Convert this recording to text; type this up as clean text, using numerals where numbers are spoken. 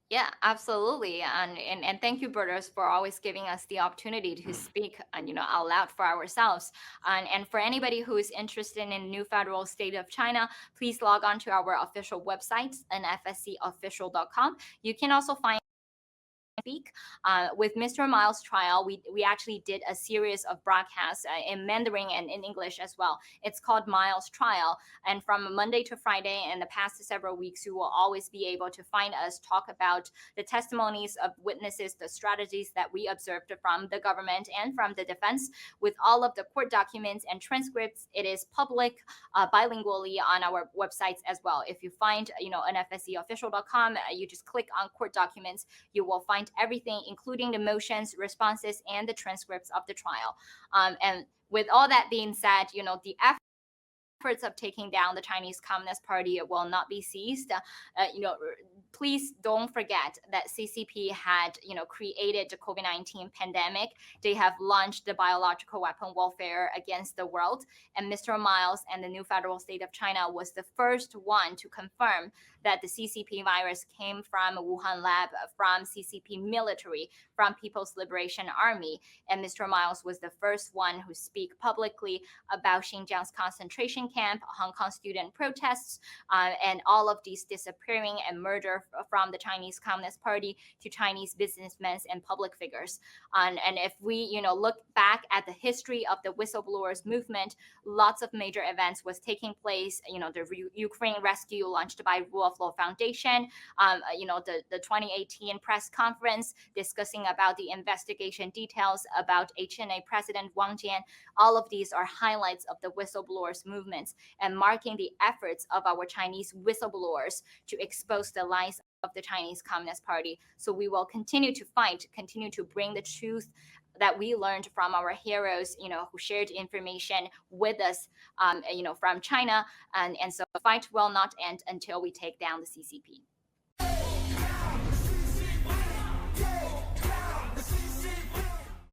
Yeah, absolutely. And thank you, Birders, for always giving us the opportunity to speak out loud for ourselves. And for anybody who is interested in the new federal state of China, please log on to our official website, nfscofficial.com. You can also find speak. With Mr. Miles' trial, we actually did a series of broadcasts in Mandarin and in English as well. It's called Miles' Trial, and from Monday to Friday in the past several weeks, you will always be able to find us talk about the testimonies of witnesses, the strategies that we observed from the government and from the defense, with all of the court documents and transcripts. It is public bilingually on our websites as well. If you find, nfscofficial.com, you just click on court documents, you will find everything, including the motions, responses, and the transcripts of the trial. And with all that being said, the efforts of taking down the Chinese Communist Party will not be ceased. Please don't forget that CCP had, created the COVID-19 pandemic. They have launched the biological weapon warfare against the world. And Mr. Miles and the new federal state of China was the first one to confirm that the CCP virus came from Wuhan lab, from CCP military, from People's Liberation Army. And Mr. Miles was the first one who speak publicly about Xinjiang's concentration camp, Hong Kong student protests, and all of these disappearing and murder from the Chinese Communist Party to Chinese businessmen and public figures. And if we, look back at the history of the whistleblowers movement, lots of major events was taking place. The Ukraine rescue launched by Rule of Law Foundation. The 2018 press conference discussing about the investigation details about HNA President Wang Jian. All of these are highlights of the whistleblowers movements and marking the efforts of our Chinese whistleblowers to expose the lies of the Chinese Communist Party. So we will continue to fight, continue to bring the truth that we learned from our heroes, who shared information with us, from China. And so the fight will not end until we take down the CCP.